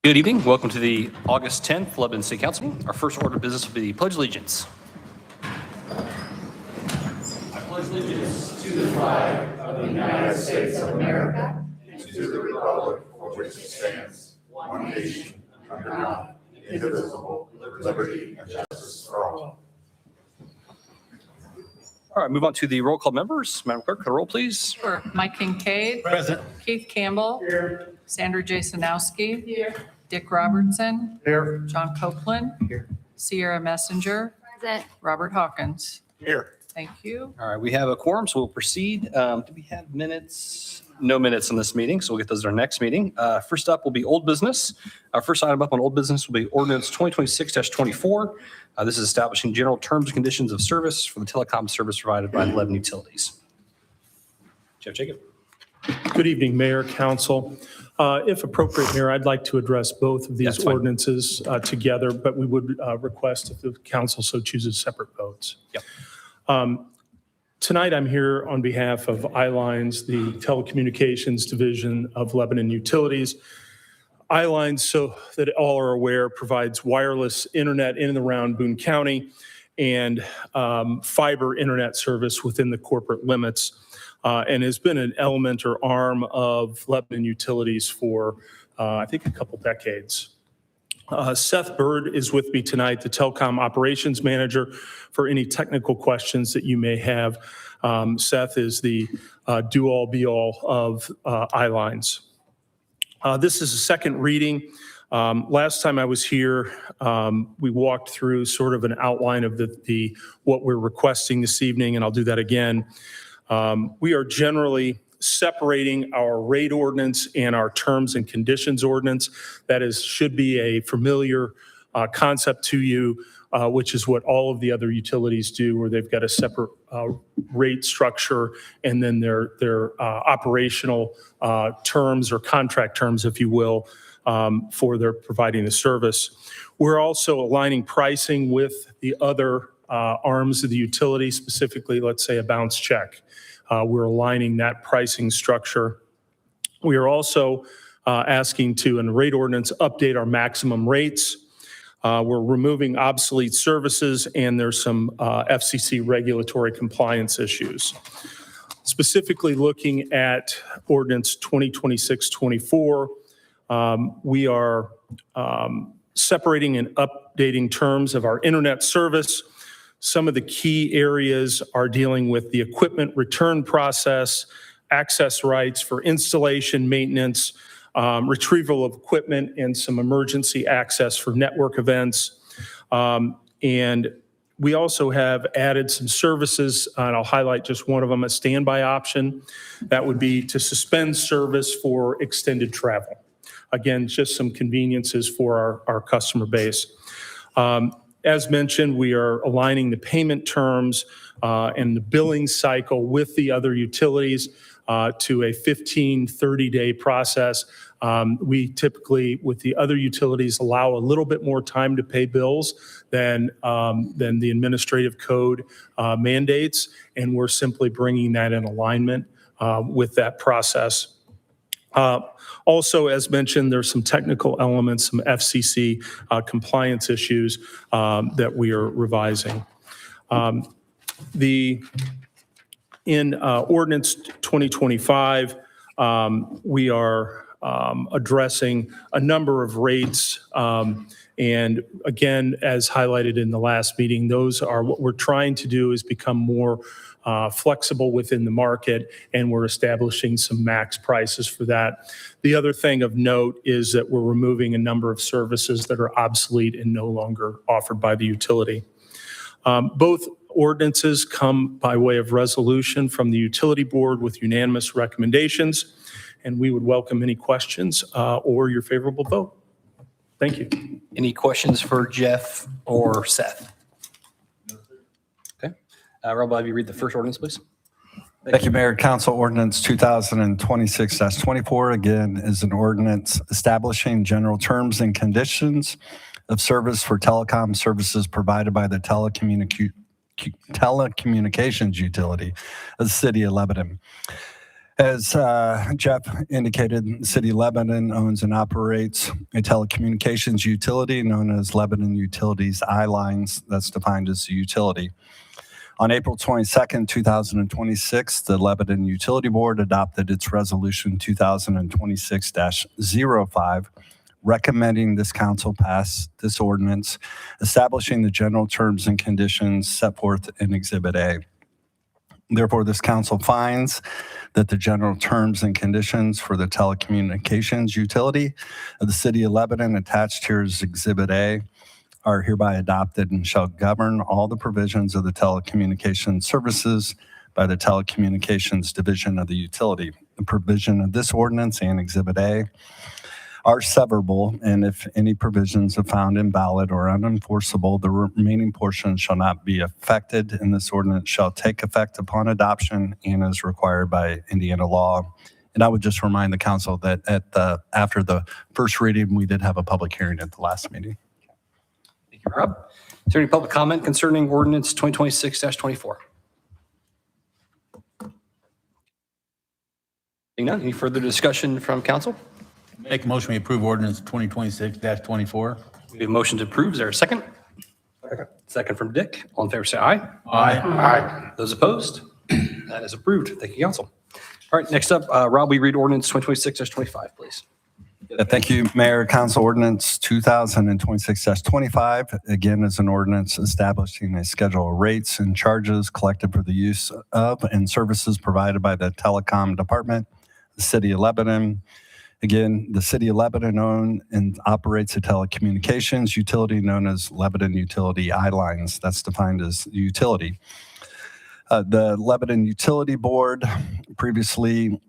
Good evening. Welcome to the August 10th Lebanon City Council meeting. Our first order of business will be the Pledge of Allegiance. I pledge allegiance to the flag of the United States of America and to the republic for which it stands, one nation, under God, indivisible, with liberty and justice for all. All right, move on to the roll call members. Madam Clerk, could a roll, please? Sure. Mike Kincaid. Present. Keith Campbell. Here. Sandra Jasonowski. Here. Dick Robertson. Here. John Copeland. Here. Sierra Messenger. Present. Robert Hawkins. Here. Thank you. All right, we have a quorum, so we'll proceed. Do we have minutes? No minutes in this meeting, so we'll get those at our next meeting. First up will be old business. Our first item up on old business will be ordinance 2026-24. This is establishing general terms and conditions of service for the telecom service provided by the Lebanon utilities. Jeff Jacob. Good evening, Mayor, Council. If appropriate, Mayor, I'd like to address both of these ordinances together, but we would request if the council so chooses separate votes. Yep. Tonight, I'm here on behalf of iLines, the telecommunications division of Lebanon Utilities. iLines, so that all are aware, provides wireless internet in and around Boone County and fiber internet service within the corporate limits, and has been an element or arm of Lebanon Utilities for, I think, a couple decades. Seth Bird is with me tonight, the Telecom Operations Manager, for any technical questions that you may have. Seth is the do-all, be-all of iLines. This is a second reading. Last time I was here, we walked through sort of an outline of what we're requesting this evening, and I'll do that again. We are generally separating our rate ordinance and our terms and conditions ordinance. That should be a familiar concept to you, which is what all of the other utilities do, where they've got a separate rate structure and then their operational terms or contract terms, if you will, for their providing the service. We're also aligning pricing with the other arms of the utility, specifically, let's say, a bounce check. We're aligning that pricing structure. We are also asking to, in the rate ordinance, update our maximum rates. We're removing obsolete services, and there's some FCC regulatory compliance issues. Specifically looking at ordinance 2026-24, we are separating and updating terms of our internet service. Some of the key areas are dealing with the equipment return process, access rights for installation, maintenance, retrieval of equipment, and some emergency access for network events. And we also have added some services, and I'll highlight just one of them, a standby option. That would be to suspend service for extended travel. Again, just some conveniences for our customer base. As mentioned, we are aligning the payment terms and the billing cycle with the other utilities to a 30-day process. We typically, with the other utilities, allow a little bit more time to pay bills than the administrative code mandates, and we're simply bringing that in alignment with that process. Also, as mentioned, there's some technical elements, some FCC compliance issues that we are revising. In Ordinance 2025, we are addressing a number of rates. And again, as highlighted in the last meeting, those are what we're trying to do is become more flexible within the market, and we're establishing some max prices for that. The other thing of note is that we're removing a number of services that are obsolete and no longer offered by the utility. Both ordinances come by way of resolution from the utility board with unanimous recommendations, and we would welcome any questions or your favorable vote. Thank you. Any questions for Jeff or Seth? Okay. Rob, will have you read the first ordinance, please? Thank you, Mayor. Council Ordinance 2026-24, again, is an ordinance establishing general terms and conditions of service for telecom services provided by the telecommunications utility of the city of Lebanon. As Jeff indicated, the City of Lebanon owns and operates a telecommunications utility known as Lebanon Utilities I-Lines. That's defined as a utility. On April 22nd, 2026, the Lebanon Utility Board adopted its Resolution 2026-05, recommending this council pass this ordinance, establishing the general terms and conditions set forth in Exhibit A. Therefore, this council finds that the general terms and conditions for the telecommunications utility of the City of Lebanon attached here as Exhibit A are hereby adopted and shall govern all the provisions of the telecommunications services by the Telecommunications Division of the utility. The provision of this ordinance and Exhibit A are severable, and if any provisions are found invalid or unenforceable, the remaining portion shall not be affected, and this ordinance shall take effect upon adoption and is required by Indiana law. And I would just remind the council that after the first reading, we did have a public hearing at the last meeting. Thank you, Rob. Is there any public comment concerning ordinance 2026-24? Seeing none, any further discussion from council? Make a motion we approve ordinance 2026-24. We have a motion to approve. Is there a second? Second from Dick. All in favor, say aye. Aye. Those opposed? That is approved. Thank you, council. All right, next up, Rob, we read ordinance 2026-25, please. Thank you, Mayor. Council Ordinance 2026-25, again, is an ordinance establishing a schedule of rates and charges collected for the use of and services provided by the Telecom Department, the City of Lebanon. Again, the City of Lebanon owns and operates a telecommunications utility known as Lebanon Utility I-Lines. That's defined as utility. The Lebanon Utility Board previously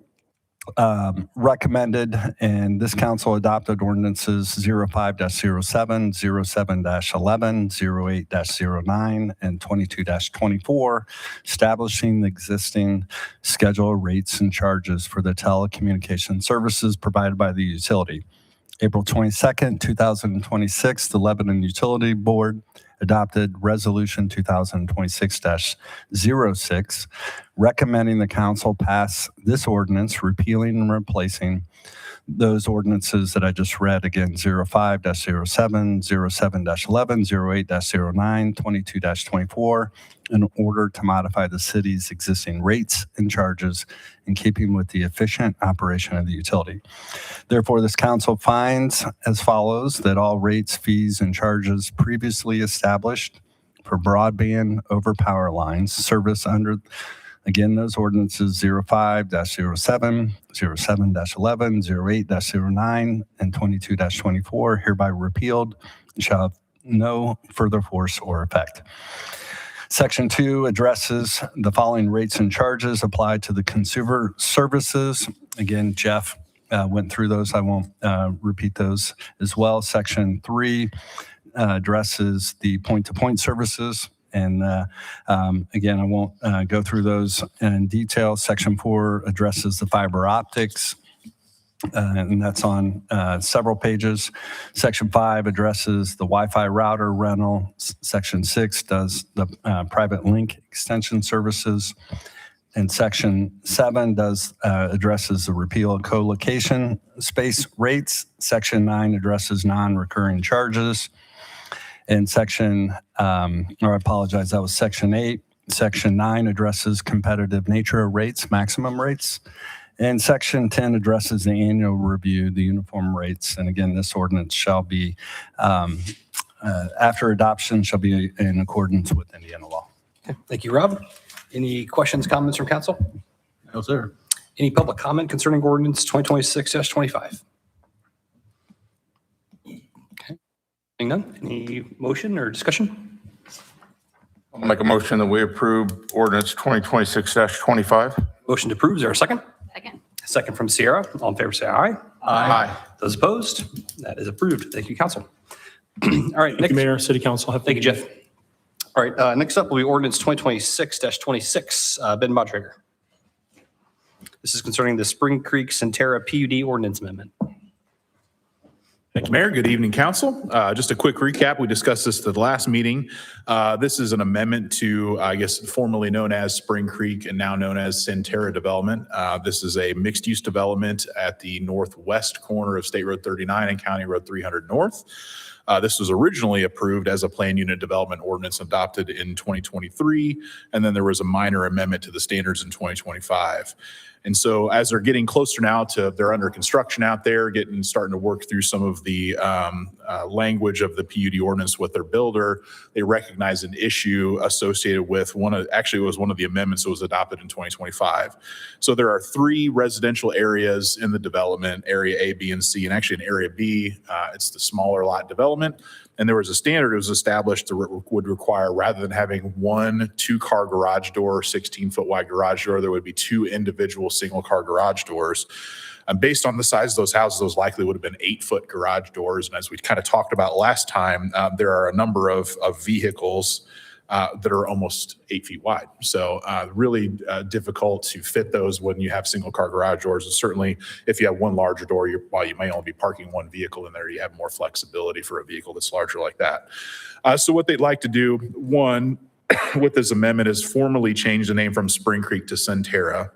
recommended, and this council adopted ordinances 05-07, 07-11, 08-09, and 22-24, establishing the existing schedule of rates and charges for the telecommunication services provided by the utility. April 22nd, 2026, the Lebanon Utility Board adopted Resolution 2026-06, recommending the council pass this ordinance, repealing and replacing those ordinances that I just read, again, 05-07, 07-11, 08-09, 22-24, in order to modify the city's existing rates and charges in keeping with the efficient operation of the utility. Therefore, this council finds as follows that all rates, fees, and charges previously established for broadband over power lines service under, again, those ordinances 05-07, 07-11, 08-09, and 22-24 hereby repealed and shall have no further force or effect. Section 2 addresses the following rates and charges applied to the consumer services. Again, Jeff went through those. I won't repeat those as well. Section 3 addresses the point-to-point services. And again, I won't go through those in detail. Section 4 addresses the fiber optics, and that's on several pages. Section 5 addresses the Wi-Fi router rental. Section 6 does the private link extension services. And Section 7 addresses the repeal of co-location space rates. Section 9 addresses non-recurring charges. And Section 8. Section 9 addresses competitive nature of rates, maximum rates. And Section 10 addresses the annual review, the uniform rates. And again, this ordinance shall be, after adoption, shall be in accordance with Indiana law. Okay, thank you, Rob. Any questions, comments from council? No, sir. Any public comment concerning ordinance 2026-25? Okay, seeing none. Any motion or discussion? I'll make a motion that we approve ordinance 2026-25. Motion to approve. Is there a second? Second. Second from Sierra. All in favor, say aye. Aye. Those opposed? That is approved. Thank you, council. All right. Thank you, Mayor, City Council. Have a Thank you, good Jeff. All right, next up will be ordinance 2026-26, Ben Moderator. This is concerning the Spring Creek Centerra PUD ordinance amendment. Thank you, Mayor. Good evening, Council. Just a quick recap. We discussed this at the last meeting. This is an amendment to, I guess, formerly known as Spring Creek and now known as Centerra Development. This is a mixed-use development at the northwest corner of State Road 39 and County Road 300 North. This was originally approved as a plan unit development ordinance adopted in 2023, and then there was a minor amendment to the standards in 2025. And so as they're getting closer now to, they're under construction out there, starting to work through some of the language of the PUD ordinance with their builder, they recognize an issue associated with it was one of the amendments that was adopted in 2025. So there are 3 residential areas in the development, area A, B, and C, and actually in area B, it's the smaller lot development. And there was a standard that was established that would require, rather than having one 2-car garage door, 16-foot wide garage door, there would be 2 individual single-car garage doors. Based on the size of those houses, those likely would have been 8-foot garage doors. And as we kind of talked about last time, there are a number of vehicles that are almost 8 feet wide. So really difficult to fit those when you have single car garage doors. And certainly if you have one larger door, while you may only be parking one vehicle in there, you have more flexibility for a vehicle that's larger like that. So what they'd like to do, one, with this amendment is formally change the name from Spring Creek to Centerra,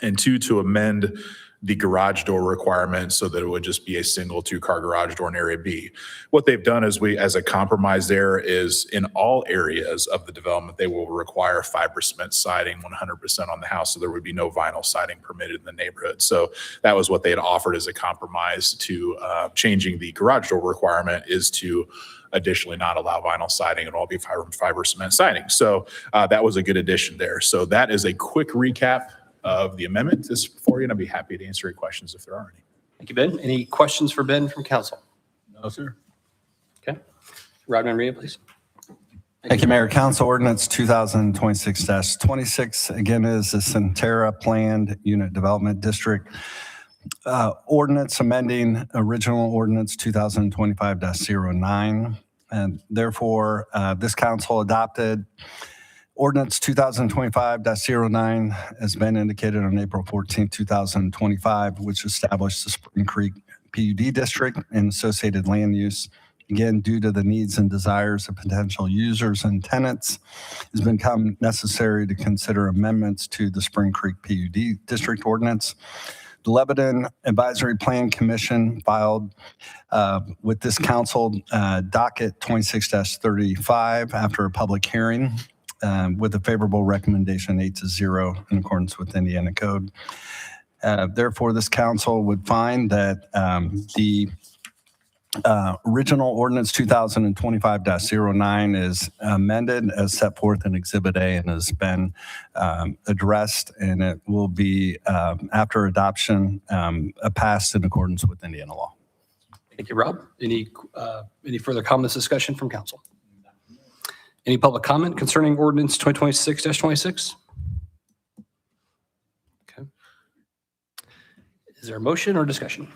and 2, to amend the garage door requirement so that it would just be a single 2-car garage door in area B. What they've done is as a compromise there is in all areas of the development, they will require fiber cement siding 100% on the house. So there would be no vinyl siding permitted in the neighborhood. So that was what they had offered as a compromise to changing the garage door requirement, is to additionally not allow vinyl siding and all be fiber cement siding. So that was a good addition there. So that is a quick recap of the amendment this for you, and I'd be happy to answer any questions if there are any. Thank you, Ben. Any questions for Ben from council? No, sir. Okay. Rodman, read it, please. Thank you, Mayor. Council Ordinance 2026-26, again, is the Centerra Planned Unit Development District. Ordinance amending original ordinance 2025-09. And therefore, this council adopted Ordinance 2025-09 has been indicated on April 14, 2025, which established the Spring Creek PUD district and associated land use. Again, due to the needs and desires of potential users and tenants, it's become necessary to consider amendments to the Spring Creek PUD district ordinance. The Lebanon Advisory Plan Commission filed with this council docket 26-35 after a public hearing with a favorable recommendation 8-0 in accordance with Indiana Code. Therefore, this council would find that the original ordinance 2025-09 is amended as set forth in Exhibit A and has been addressed, and it will be, after adoption, passed in accordance with Indiana law. Thank you, Rob. Any further comments, discussion from council? Any public comment concerning ordinance 2026-26? Okay. Is there a motion or discussion?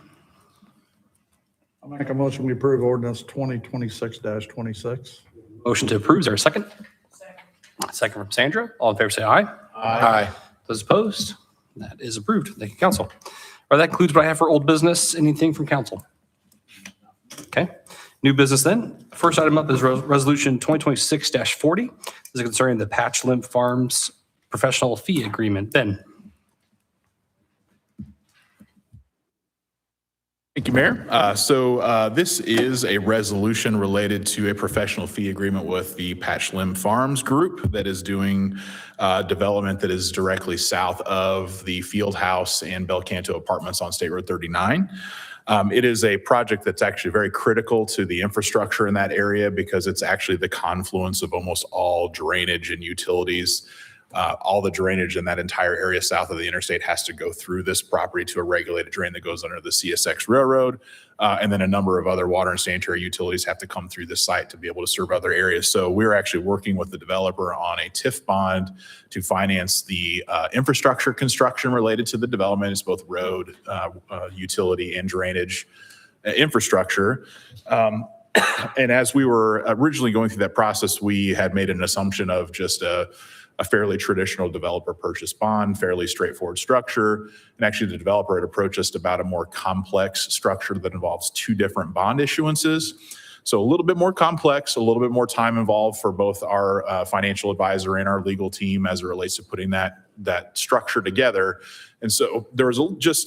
I'll make a motion we approve ordinance 2026-26. Motion to approve. Is there a second? Second from Sandra. All in favor, say aye. Aye. Those opposed? That is approved. Thank you, council. All right, that concludes what I have for old business. Anything from council? Okay. New business then. First item up is resolution 2026-40. This is concerning the Patch Limb Farms professional fee agreement. Ben. Thank you, Mayor. So this is a resolution related to a professional fee agreement with the Patch Limb Farms group that is doing development that is directly south of the Field House and Belcanto Apartments on State Road 39. It is a project that's actually very critical to the infrastructure in that area because it's actually the confluence of almost all drainage and utilities. All the drainage in that entire area south of the interstate has to go through this property to a regulated drain that goes under the CSX Railroad. And then a number of other water and sanitary utilities have to come through this site to be able to serve other areas. So we're actually working with the developer on a TIF bond to finance the infrastructure construction related to the development. It's both road, utility, and drainage infrastructure. And as we were originally going through that process, we had made an assumption of just a a fairly traditional developer purchase bond, fairly straightforward structure. And actually, the developer had approached us about a more complex structure that involves two different bond issuances. So a little bit more complex, a little bit more time involved for both our financial advisor and our legal team as it relates to putting that structure together. And so there was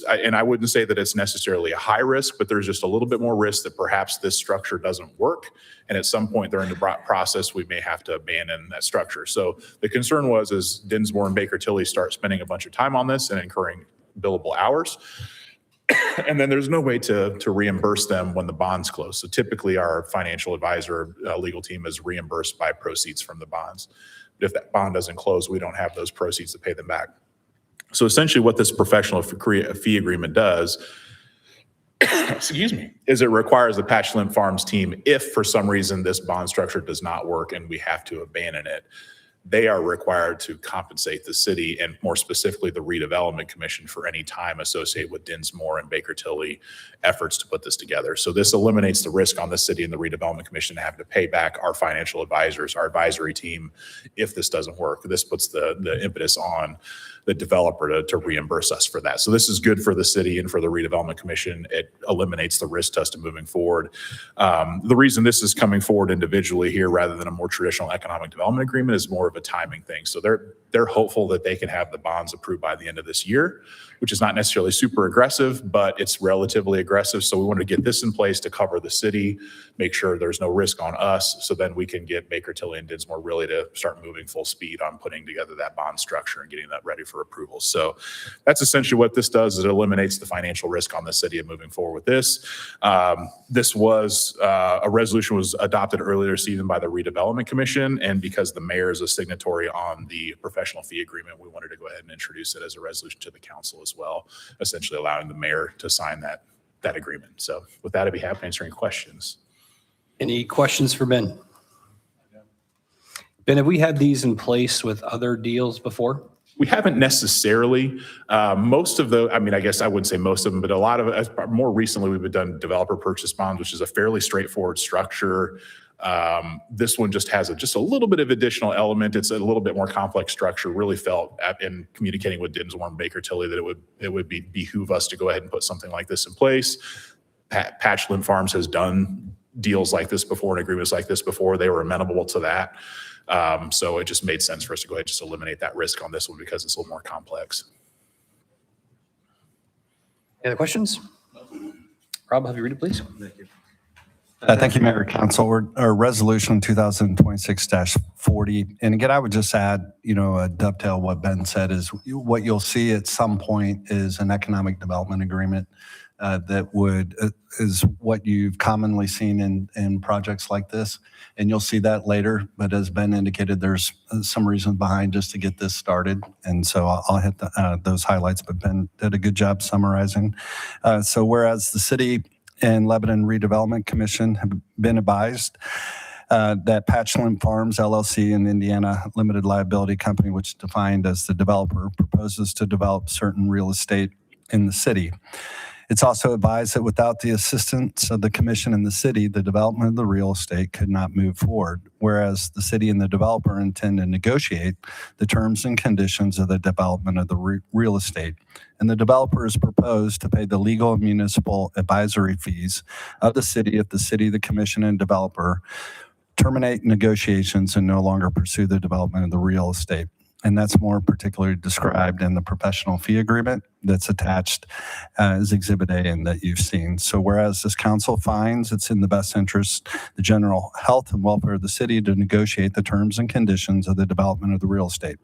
and I wouldn't say that it's necessarily a high risk, but there's just a little bit more risk that perhaps this structure doesn't work. And at some point during the process, we may have to abandon that structure. So the concern was, as Dinsmore and Baker Tilly start spending a bunch of time on this and incurring billable hours, and then there's no way to reimburse them when the bonds close. So typically our financial advisor, legal team is reimbursed by proceeds from the bonds. But if that bond doesn't close, we don't have those proceeds to pay them back. So essentially what this professional fee agreement does, excuse me, is it requires the Patchland Farms team, if for some reason this bond structure does not work and we have to abandon it, they are required to compensate the city, and more specifically the redevelopment commission, for any time associated with Dinsmore and Baker Tilly efforts to put this together. So this eliminates the risk on the city and the redevelopment commission to have to pay back our financial advisors, our advisory team, if this doesn't work. This puts the impetus on the developer to reimburse us for that. So this is good for the city and for the redevelopment commission. It eliminates the risk to us to moving forward. The reason this is coming forward individually here rather than a more traditional economic development agreement is more of a timing thing. So they're hopeful that they can have the bonds approved by the end of this year, which is not necessarily super aggressive, but it's relatively aggressive. So we want to get this in place to cover the city, make sure there's no risk on us, so then we can get Baker Tilly and Dinsmore really to start moving full speed on putting together that bond structure and getting that ready for approval. So that's essentially what this does, is it eliminates the financial risk on the city of moving forward with this. This was a resolution was adopted earlier this evening by the redevelopment commission, and because the mayor is a signatory on the professional fee agreement, we wanted to go ahead and introduce it as a resolution to the council as well, essentially allowing the mayor to sign that agreement. So with that, I'd be happy to answer any questions. Any questions for Ben? Ben, have we had these in place with other deals before? We haven't necessarily. Most of the, I mean, I guess I wouldn't say most of them, but a lot of, more recently, we've done developer purchase bonds, which is a fairly straightforward structure. This one just has just a little bit of additional element. It's a little bit more complex structure. Really felt in communicating with Dinsmore and Baker Tilly that it would behoove us to go ahead and put something like this in place. Patchland Farms has done deals like this before and agreements like this before. They were amenable to that. So it just made sense for us to go ahead and just eliminate that risk on this one because it's a little more complex. Any other questions? Rob, have you read it, please? Thank you. Thank you, Mayor, Council. Our resolution 2026-40. And again, I would just add, dovetail what Ben said, is what you'll see at some point is an economic development agreement is what you've commonly seen in projects like this. And you'll see that later. But as Ben indicated, there's some reasons behind just to get this started. And so I'll hit those highlights, but Ben did a good job summarizing. So whereas the city and Lebanon Redevelopment Commission have been advised that Patchland Farms LLC, an Indiana limited liability company, which is defined as the developer, proposes to develop certain real estate in the city. It's also advised that without the assistance of the commission and the city, the development of the real estate could not move forward, whereas the city and the developer intend to negotiate the terms and conditions of the development of the real estate. And the developer is proposed to pay the legal and municipal advisory fees of the city if the city, the commission, and developer terminate negotiations and no longer pursue the development of the real estate. And that's more particularly described in the professional fee agreement that's attached as Exhibit A and that you've seen. So whereas this council finds it's in the best interest, the general health and welfare of the city to negotiate the terms and conditions of the development of the real estate,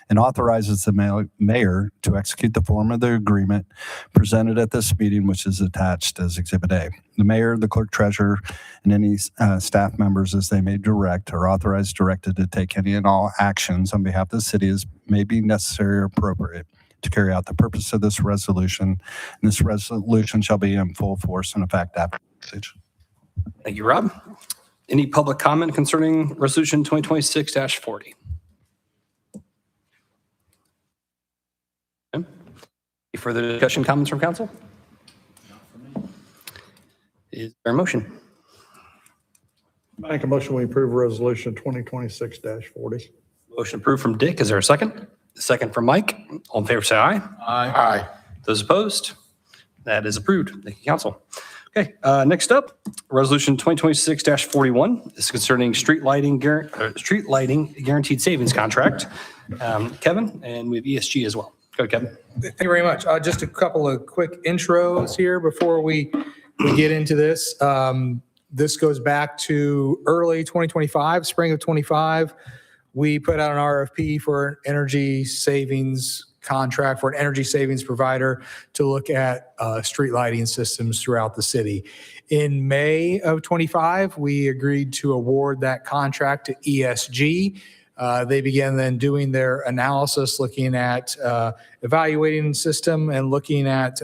and authorizes the mayor to execute the form of the agreement presented at this meeting, which is attached as Exhibit A. The mayor, the clerk treasurer, and any staff members as they may direct are authorized, directed to take any and all actions on behalf of the city as may be necessary or appropriate to carry out the purpose of this resolution. And this resolution shall be in full force and effect after passage. Thank you, Rob. Any public comment concerning Resolution 2026-40? Any further discussion, comments from council? Is there a motion? Make a motion, we approve resolution 2026-40. Motion approved from Dick. Is there a second? Second from Mike. All in favor, say aye. Aye. Those opposed? That is approved. Thank you, council. Okay, next up, Resolution 2026-41 is concerning street lighting guaranteed savings contract. Kevin, and we have ESG as well. Go ahead, Kevin. Thank you very much. Just a couple of quick intros here before we get into this. This goes back to early 2025, spring of 25. We put out an RFP for an energy savings contract for an energy savings provider to look at street lighting systems throughout the city. In May of 25, we agreed to award that contract to ESG. They began then doing their analysis, looking at evaluating the system and looking at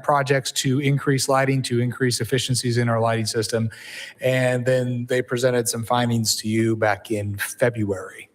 projects to increase lighting, to increase efficiencies in our lighting system. And then they presented some findings to you back in February.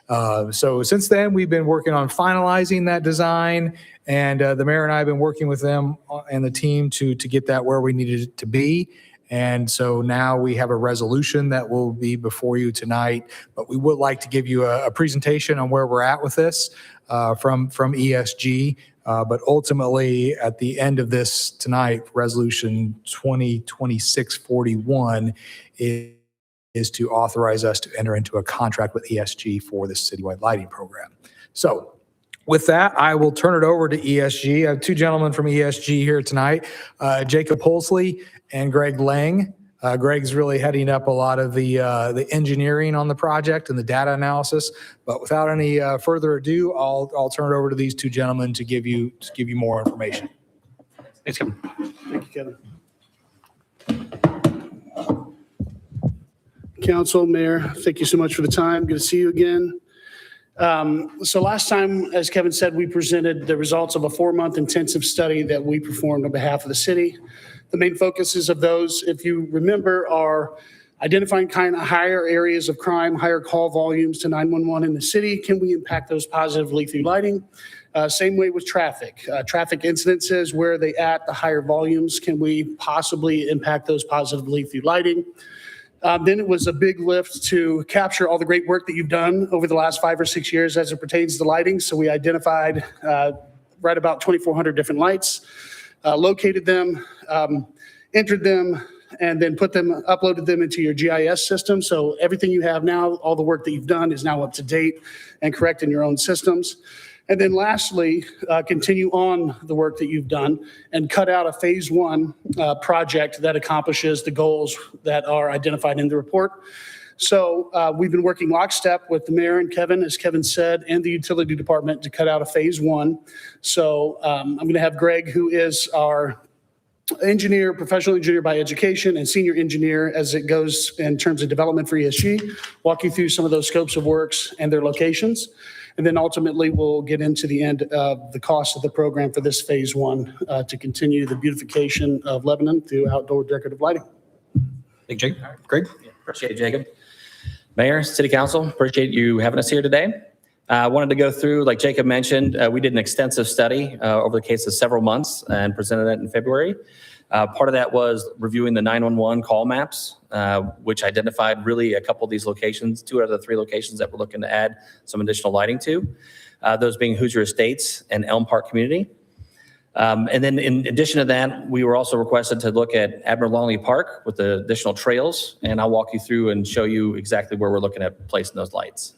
So since then, we've been working on finalizing that design, and the mayor and I have been working with them and the team to get that where we needed it to be. And so now we have a resolution that will be before you tonight, but we would like to give you a presentation on where we're at with this from ESG. But ultimately, at the end of this tonight, Resolution 2026-41 is to authorize us to enter into a contract with ESG for this citywide lighting program. So with that, I will turn it over to ESG. I have two gentlemen from ESG here tonight, Jacob Holsley and Greg Lang. Greg's really heading up a lot of the engineering on the project and the data analysis. But without any further ado, I'll turn it over to these two gentlemen to give you more information. Thanks, Kevin. Thank you, Kevin. Council, Mayor, thank you so much for the time. Good to see you again. So last time, as Kevin said, we presented the results of a 4-month intensive study that we performed on behalf of the city. The main focuses of those, if you remember, are identifying kind of higher areas of crime, higher call volumes to 911 in the city. Can we impact those positively through lighting? Same way with traffic. Traffic incidences, where are they at, the higher volumes? Can we possibly impact those positively through lighting? Then it was a big lift to capture all the great work that you've done over the last 5 or 6 years as it pertains to lighting. So we identified right about 2,400 different lights, located them, entered them, and then uploaded them into your GIS system. So everything you have now, all the work that you've done is now up to date and correct in your own systems. And then lastly, continue on the work that you've done and cut out a phase 1 project that accomplishes the goals that are identified in the report. So we've been working lockstep with the mayor and Kevin, as Kevin said, and the utility department to cut out a phase 1. So I'm going to have Greg, who is our engineer, professional engineer by education, and senior engineer as it goes in terms of development for ESG, walk you through some of those scopes of works and their locations. And then ultimately, we'll get into the end of the cost of the program for this phase 1 to continue the beautification of Lebanon through outdoor decorative lighting. Thank you, Jake. Greg? Appreciate it, Jacob. Mayor, City Council, appreciate you having us here today. I wanted to go through, like Jacob mentioned, we did an extensive study over the case of several months and presented that in February. Part of that was reviewing the 911 call maps, which identified really a couple of these locations, 2 out of the 3 locations that we're looking to add some additional lighting to, those being Hoosier Estates and Elm Park Community. And then in addition to that, we were also requested to look at Admiral Longley Park with the additional trails, and I'll walk you through and show you exactly where we're looking at placing those lights.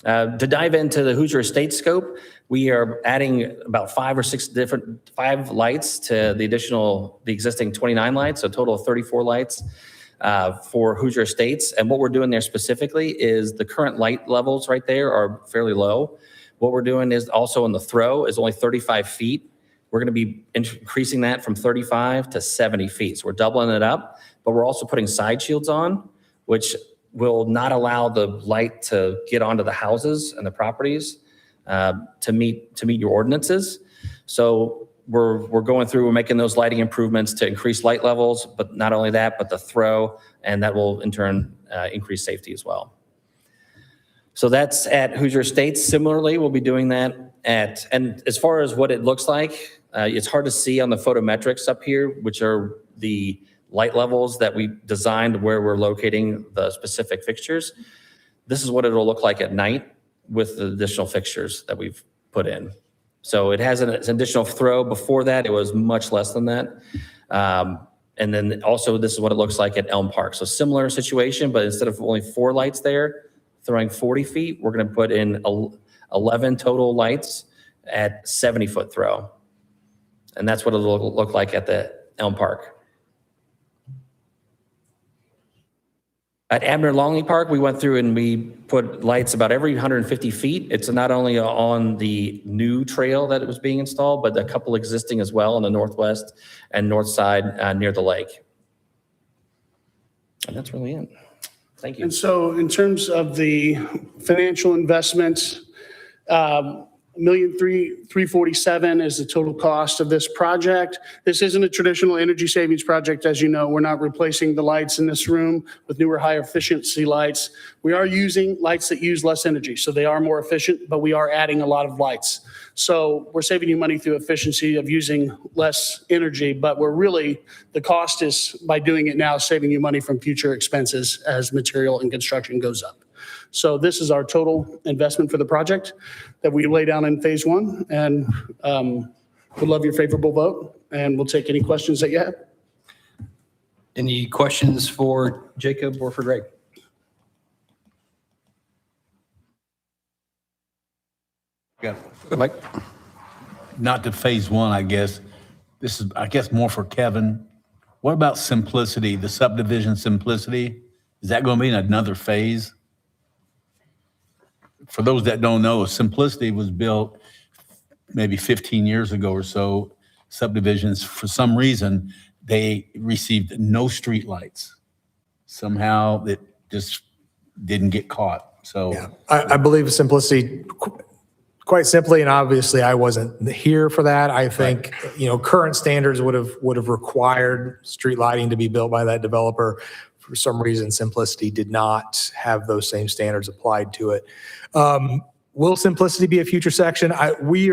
To dive into the Hoosier Estate scope, we are adding about 5 or 6 different lights to the existing 29 lights, so a total of 34 lights for Hoosier Estates. And what we're doing there specifically is the current light levels right there are fairly low. What we're doing is also in the throw is only 35 feet. We're going to be increasing that from 35 to 70 feet. So we're doubling it up, but we're also putting side shields on, which will not allow the light to get onto the houses and the properties to meet your ordinances. So we're going through, we're making those lighting improvements to increase light levels, but not only that, but the throw, and that will in turn increase safety as well. So that's at Hoosier Estates. Similarly, we'll be doing that and as far as what it looks like, it's hard to see on the photometrics up here, which are the light levels that we designed where we're locating the specific fixtures. This is what it'll look like at night with the additional fixtures that we've put in. So it has an additional throw. Before that, it was much less than that. And then also this is what it looks like at Elm Park. So similar situation, but instead of only 4 lights there, throwing 40 feet, we're going to put in 11 total lights at 70-foot throw. And that's what it'll look like at the Elm Park. At Abner Longley Park, we went through and we put lights about every 150 feet. It's not only on the new trail that it was being installed, but a couple existing as well on the northwest and north side near the lake. And that's really it. Thank you. And so in terms of the financial investment, $1,347,000 is the total cost of this project. This isn't a traditional energy savings project. As you know, we're not replacing the lights in this room with newer, higher efficiency lights. We are using lights that use less energy, so they are more efficient, but we are adding a lot of lights. So we're saving you money through efficiency of using less energy, but the cost is, by doing it now, saving you money from future expenses as material and construction goes up. So this is our total investment for the project that we lay down in phase 1, and would love your favorable vote, and we'll take any questions that you have. Any questions for Jacob or for Greg? Yeah. Mike? Not to phase 1, I guess. This is, I guess, more for Kevin. What about simplicity, the subdivision simplicity? Is that going to be in another phase? For those that don't know, Simplicity was built maybe 15 years ago or so. Subdivisions, for some reason, they received no street lights. Somehow it just didn't get caught. So Yeah, I believe Simplicity, quite simply, and obviously I wasn't here for that. I think, current standards would have required street lighting to be built by that developer. For some reason, Simplicity did not have those same standards applied to it. Will Simplicity be a future section? We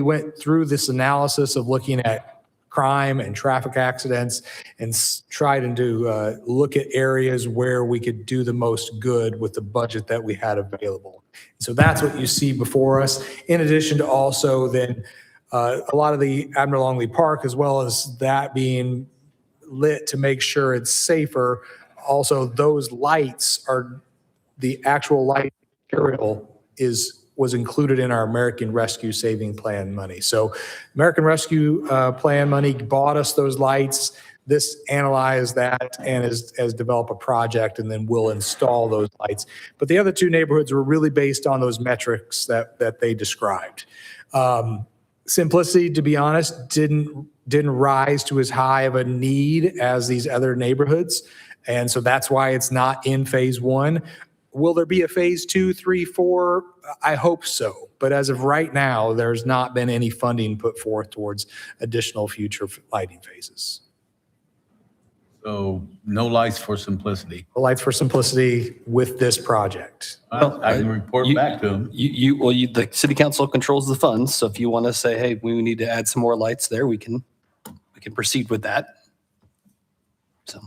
went through this analysis of looking at crime and traffic accidents and tried to look at areas where we could do the most good with the budget that we had available. So that's what you see before us. In addition to also then a lot of the Abner Longley Park, as well as that being lit to make sure it's safer. Also, those lights are the actual light material was included in our American Rescue Saving Plan money. So American Rescue Plan money bought us those lights. This analyzed that and has developed a project, and then we'll install those lights. But the other 2 neighborhoods were really based on those metrics that they described. Simplicity, to be honest, didn't rise to as high of a need as these other neighborhoods. And so that's why it's not in phase 1. Will there be a phase 2, 3, 4? I hope so. But as of right now, there's not been any funding put forth towards additional future lighting phases. So no lights for Simplicity. Lights for Simplicity with this project. Well, I can report back to them. The city council controls the funds, so if you want to say, hey, we need to add some more lights there, we can proceed with that. So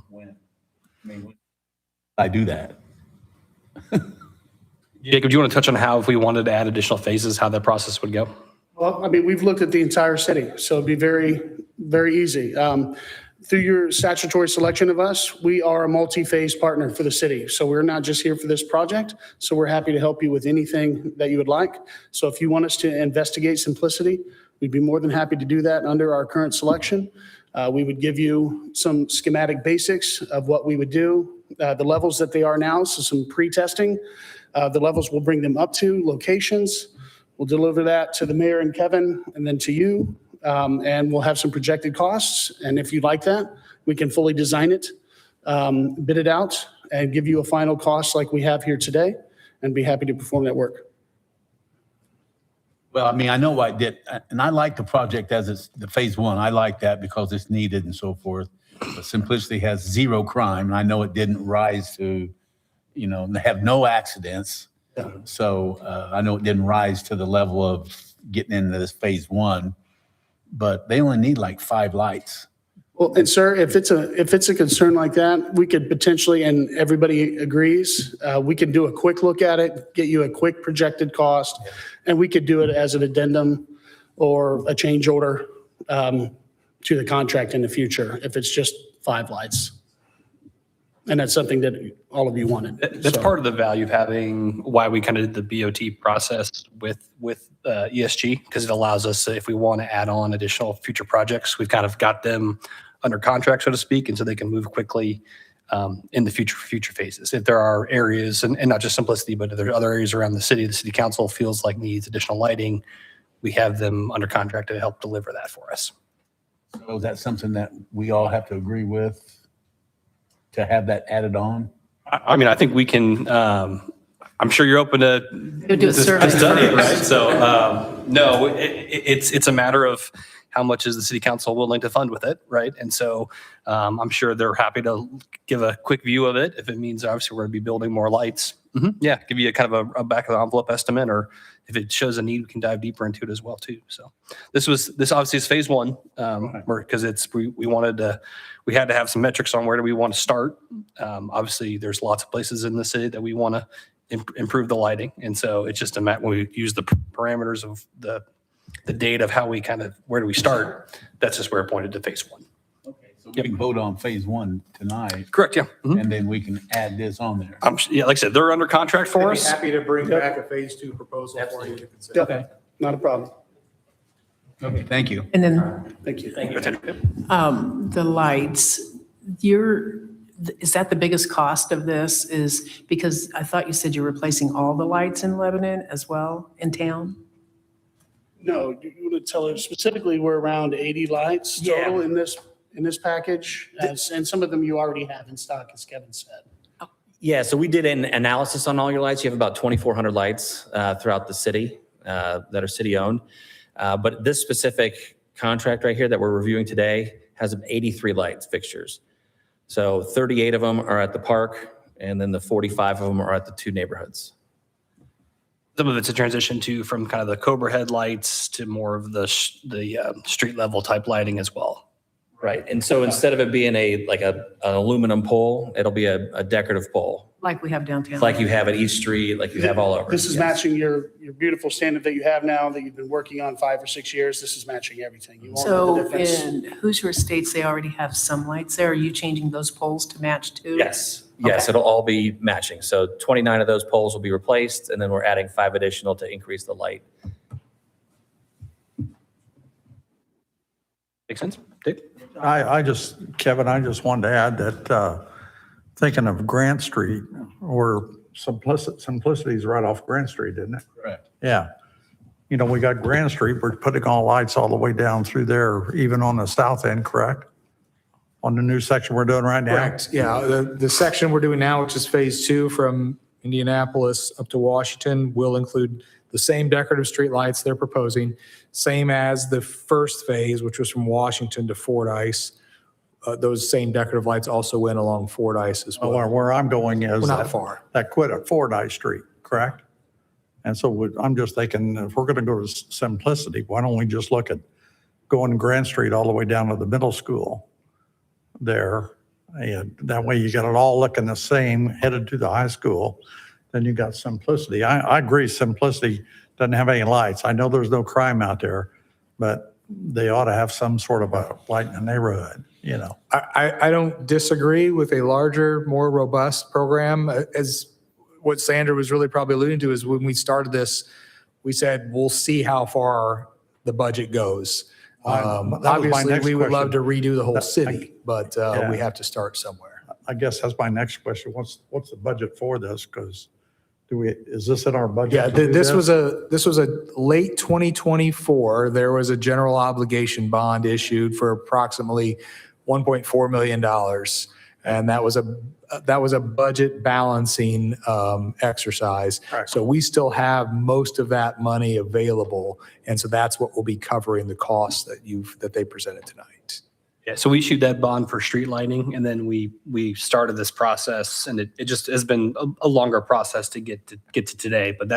I do that. Jacob, do you want to touch on how, if we wanted to add additional phases, how that process would go? Well, we've looked at the entire city, so it'd be very, very easy. Through your statutory selection of us, we are a multi-phase partner for the city. So we're not just here for this project. So we're happy to help you with anything that you would like. So if you want us to investigate Simplicity, we'd be more than happy to do that under our current selection. We would give you some schematic basics of what we would do, the levels that they are now, so some pre-testing. The levels we'll bring them up to, locations. We'll deliver that to the mayor and Kevin, and then to you. And we'll have some projected costs. And if you'd like that, we can fully design it, bid it out, and give you a final cost like we have here today, and be happy to perform that work. Well, I know I did, and I like the project as it's the phase 1. I like that because it's needed and so forth. But Simplicity has 0 crime, and I know it didn't rise to, they have no accidents. Yeah. So I know it didn't rise to the level of getting into this phase 1, but they only need like 5 lights. Well, and sir, if it's a concern like that, we could potentially, and everybody agrees, we can do a quick look at it, get you a quick projected cost, and we could do it as an addendum or a change order to the contract in the future if it's just 5 lights. And that's something that all of you wanted. That's So- part of the value of having why we kind of did the BOT process with ESG, because it allows us, if we want to add on additional future projects, we've kind of got them under contract, so to speak, and so they can move quickly in the future phases. If there are areas, and not just Simplicity, but if there are other areas around the city council feels like needs additional lighting, we have them under contract to help deliver that for us. So is that something that we all have to agree with to have that added on? I mean, I think we can, I'm sure you're open to do a survey. study it, right? So, no, it's a matter of how much is the city council willing to fund with it, right? And so I'm sure they're happy to give a quick view of it if it means obviously we're going to be building more lights. Yeah, give you a kind of a back of the envelope estimate, or if it shows a need, we can dive deeper into it as well too. So this obviously is phase 1, because we had to have some metrics on where do we want to start. Obviously, there's lots of places in the city that we want to improve the lighting, and so it's just a matter when we use the parameters of the data of how we where do we start. That's just where it pointed to phase 1. Okay, so we can vote on phase 1 tonight, Correct. Yeah. and then we can add this on there. Yeah. Like I said, they're under contract for I'd be us. happy to bring back a phase 2 proposal for you to consider. Yep, not a problem. Okay, thank you. And then Thank you. the lights, is that the biggest cost of this? Is because I thought you said you're replacing all the lights in Lebanon as well in town? No, you want to tell her specifically, we're around 80 lights total in this package, and some of them you already have in stock, as Kevin said. Yeah, so we did an analysis on all your lights. You have about 2,400 lights throughout the city that are city-owned. But this specific contract right here that we're reviewing today has 83 lights fixtures. So 38 of them are at the park, and then the 45 of them are at the 2 neighborhoods. Some of it's a transition from kind of the Cobra headlights to more of the street level type lighting as well. Right, and so instead of it being an aluminum pole, it'll be a decorative pole, Like we have downtown? like you have at East Street, like you have all over. This is Yes. matching your beautiful standard that you have now, that you've been working on 5 or 6 years. This is matching everything. You won't know the So difference. in Hoosier Estates, they already have some lights there. Are you changing those poles to match too? Yes, it'll all be matching. So 29 of those poles will be replaced, and then we're adding 5 additional to increase the light. Make sense? Dave? Kevin, I just wanted to add that, thinking of Grant Street, or Simplicity's right off Grant Street, isn't it? Correct. Yeah. You know, we got Grant Street, we're putting all lights all the way down through there, even on the south end, correct? On the new section we're doing right now? Correct, yeah. The section we're doing now, which is phase 2 from Indianapolis up to Washington, will include the same decorative streetlights they're proposing, same as the first phase, which was from Washington to Fordyce. Those same decorative lights also went along Fordyce as well. Where I'm going is Well, not far. that quit at Fordyce Street, correct? And so I'm just thinking, if we're going to go to Simplicity, why don't we just look at going Grant Street all the way down to the middle school there? And that way you got it all looking the same, headed to the high school. Then you got Simplicity. I agree, Simplicity doesn't have any lights. I know there's no crime out there, but they ought to have some sort of a light in the neighborhood, you know? I don't disagree with a larger, more robust program. As what Sandra was really probably alluding to is when we started this, we said, we'll see how far the budget goes. That was my Obviously, next we would love to question. redo the whole city, but Yeah. we have to start somewhere. I guess that's my next question. What's the budget for this? Because is this in our budget? Yeah, to do this was a late 2024. There was a general obligation bond issued for approximately $1.4 million. And that was a budget balancing exercise. Correct. So we still have most of that money available. And so that's what will be covering the costs that they presented tonight. Yeah, so we issued that bond for street lighting, and then we started this process, and it just has been a longer process to get to today. But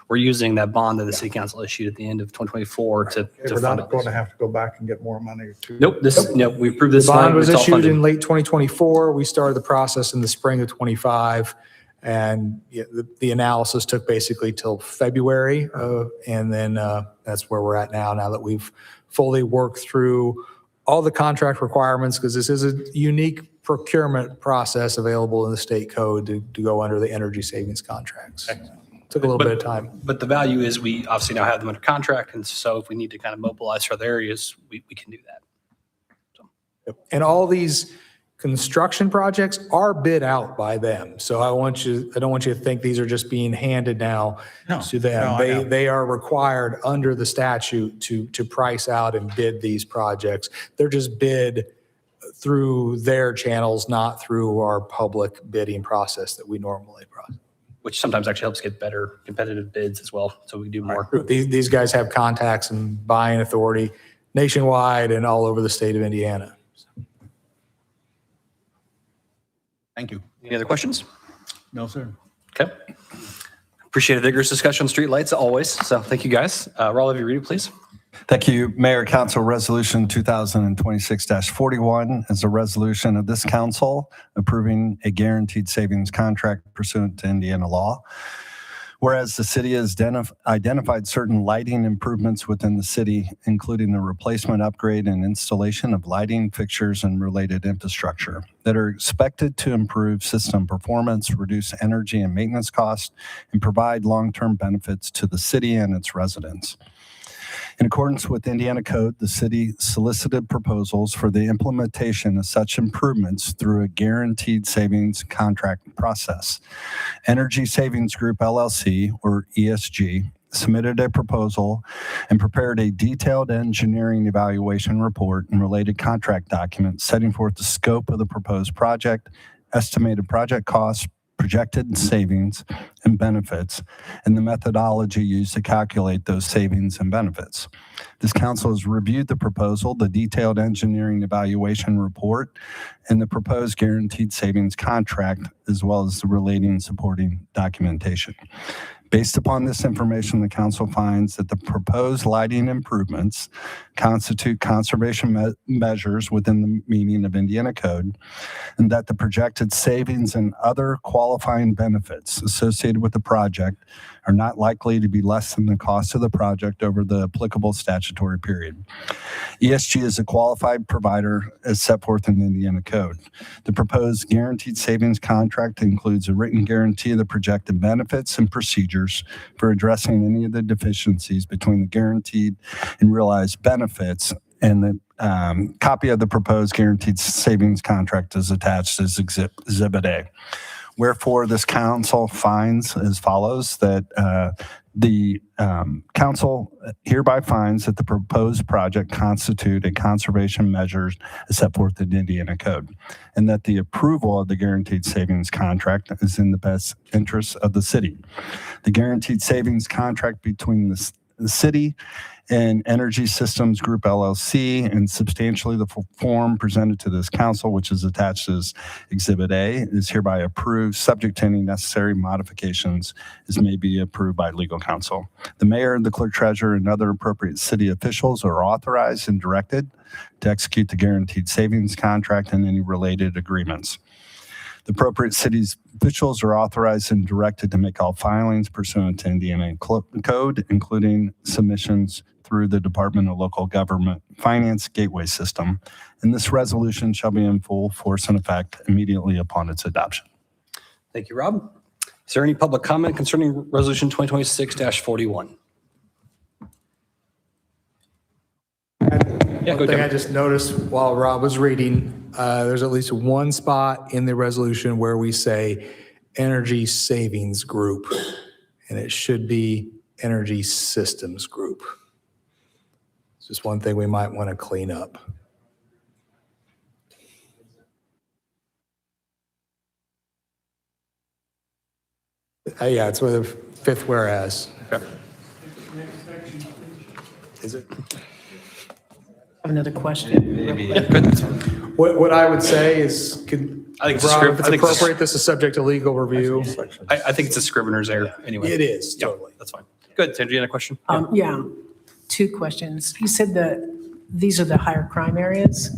we're using that bond that the city council issued at the end of 2024 to We're fund not going to it. have to go back and get more money to. Nope, we approved The this. bond tonight. was It's all issued funded. in late 2024. We started the process in the spring of 25. And the analysis took basically till February. And then that's where we're at now that we've fully worked through all the contract requirements, because this is a unique procurement process available in the state code to go under the energy savings contracts. Took a little bit of time. But the value is we obviously now have them under contract, and so if we need to kind of mobilize for other areas, we can do that. And all these construction projects are bid out by them. So I don't want you to think these are just being handed now to them. No, I know. They are required under the statute to price out and bid these projects. They're just bid through their channels, not through our public bidding process that we normally process. Which sometimes actually helps get better competitive bids as well, so we do more. These guys have contacts and buying authority nationwide and all over the state of Indiana. Thank you. Any other questions? No, sir. Okay. Appreciate a vigorous discussion on streetlights always, so thank you guys. Raul, if you read it, please. Thank you, Mayor. Council Resolution 2026-41 is a resolution of this council approving a guaranteed savings contract pursuant to Indiana law. Whereas the city has identified certain lighting improvements within the city, including the replacement, upgrade, and installation of lighting fixtures and related infrastructure that are expected to improve system performance, reduce energy and maintenance costs, and provide long-term benefits to the city and its residents. In accordance with Indiana code, the city solicited proposals for the implementation of such improvements through a guaranteed savings contract process. Energy Savings Group LLC, or ESG, submitted a proposal and prepared a detailed engineering evaluation report and related contract documents setting forth the scope of the proposed project, estimated project costs, projected savings and benefits, and the methodology used to calculate those savings and benefits. This council has reviewed the proposal, the detailed engineering evaluation report, and the proposed guaranteed savings contract, as well as the relating supporting documentation. Based upon this information, the council finds that the proposed lighting improvements constitute conservation measures within the meaning of Indiana code, and that the projected savings and other qualifying benefits associated with the project are not likely to be less than the cost of the project over the applicable statutory period. ESG is a qualified provider as set forth in the Indiana code. The proposed guaranteed savings contract includes a written guarantee of the projected benefits and procedures for addressing any of the deficiencies between the guaranteed and realized benefits, and the copy of the proposed guaranteed savings contract is attached as Exhibit A. Wherefore, this council finds as follows that the council hereby finds that the proposed project constitute a conservation measure as set forth in Indiana code, and that the approval of the guaranteed savings contract is in the best interest of the city. The guaranteed savings contract between the city and Energy Systems Group LLC and substantially the form presented to this council, which is attached as Exhibit A, is hereby approved, subject to any necessary modifications as may be approved by legal counsel. The mayor, the clerk treasurer, and other appropriate city officials are authorized and directed to execute the guaranteed savings contract and any related agreements. The appropriate city's officials are authorized and directed to make all filings pursuant to Indiana code, including submissions through the Department of Local Government Finance Gateway System. And this resolution shall be in full force and effect immediately upon its adoption. Thank you, Rob. Is there any public comment concerning Resolution 2026-41? Yeah, go One thing I Kevin. just noticed while Rob was reading, there's at least one spot in the resolution where we say Energy Savings Group, and it should be Energy Systems Group. It's just one thing we might want to clean up. Yeah, it's with a fifth whereas. Is it? have another question. Maybe. What I would say is, could, I think it's a Rob, script- if I it's think it's a- appropriate, this is subject to legal review. I think it's a scrivener's error anyway. It is, Yeah, totally. that's fine. Good. Sandra, you had a question? Yeah, two questions. You said that these are the higher crime areas.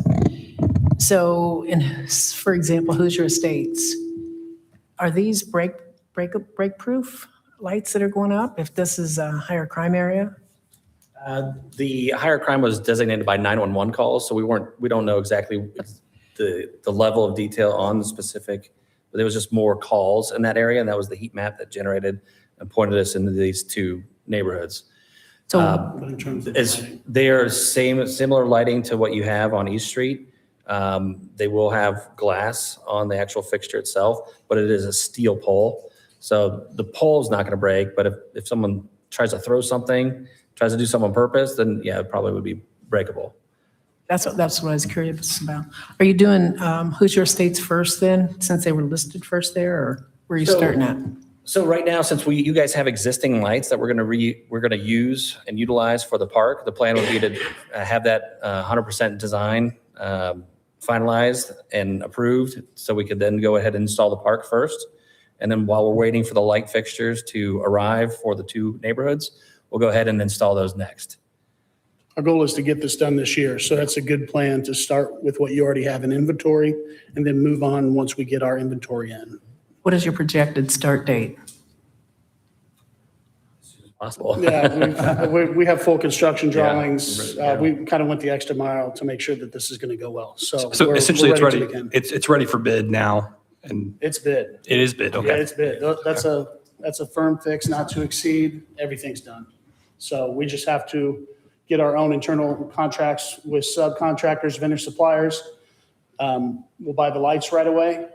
So, for example, Hoosier Estates, are these break-proof lights that are going up if this is a higher crime area? The higher crime was designated by 911 calls, so we don't know exactly the level of detail on the specific, but there was just more calls in that area, and that was the heat map that generated and pointed us into these two neighborhoods. So They are similar lighting to what you have on East Street. They will have glass on the actual fixture itself, but it is a steel pole. So the pole is not going to break, but if someone tries to throw something, tries to do something on purpose, then yeah, it probably would be breakable. that's what I was curious about. Are you doing Hoosier Estates first then, since they were listed first there, or where are you starting at? So right now, since you guys have existing lights that we're going to use and utilize for the park, the plan would be to have that 100% design finalized and approved, so we could then go ahead and install the park first. And then while we're waiting for the light fixtures to arrive for the two neighborhoods, we'll go ahead and install those next. Our goal is to get this done this year, so that's a good plan to start with what you already have in inventory and then move on once we get our inventory in. What is your projected start date? Possible. Yeah, we have full construction Yeah, drawings. yeah. We kind of went the extra mile to make sure that this is going to go well. So So we're essentially, it's to ready. begin. It's ready for bid now, and It's bid. it is bid. Yeah, Okay. it's bid. That's a firm fix, not to exceed. Everything's done. So we just have to get our own internal contracts with subcontractors, vendor suppliers. We'll buy the lights right away,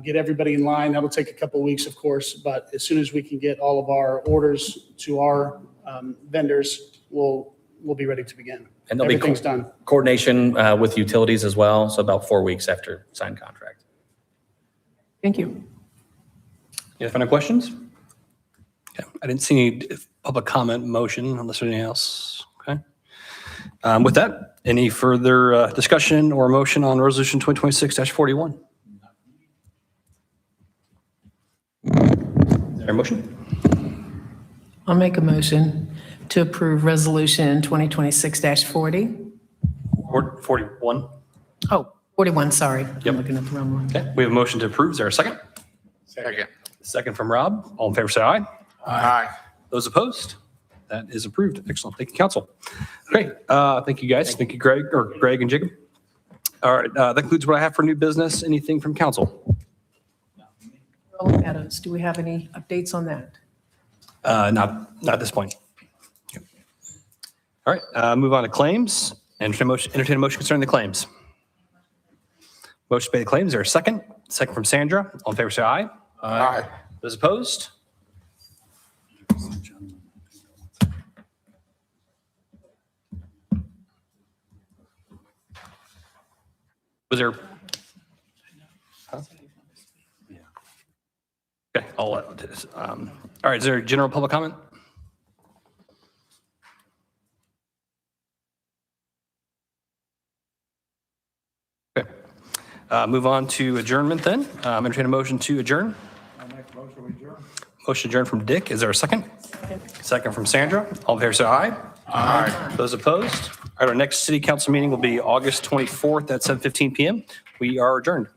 get everybody in line. That'll take a couple of weeks, of course, but as soon as we can get all of our orders to our vendors, we'll be ready to begin. And there'll be Everything's done. coordination with utilities as well, so about 4 weeks after signed contract. Thank you. Any final questions? Okay. I didn't see any public comment motion unless there's anything else. Okay. With that, any further discussion or motion on resolution 2026-41? Is there a motion? I'll make a motion to approve resolution 2026-40. Or 41? Oh, 41, sorry. Yep. I'm looking at the wrong one. Okay, we have a motion to approve. Is there a second? Second. Second from Rob. All in favor, say aye. Aye. Those opposed? That is approved. Excellent. Thank you, council. Great. Thank you, guys. Thank you, Greg and Jacob. All right, that concludes what I have for new business. Anything from council? Rolling Meadows, do we have any updates on that? Not at this point. Okay. All right, move on to claims. Entertain a motion concerning the claims. Motion to pay the claims. Is there a second? Second from Sandra. All in favor, say aye. Aye. Those opposed? Was there? Huh? Okay, all right, is there a general public comment? Okay, move on to adjournment then. Entertain a motion to adjourn. Motion adjourned from Dick. Is there a second? Second from Sandra. All in favor, say aye. Aye. Those opposed? All right, our next city council meeting will be August 24th at 7:15 PM. We are adjourned.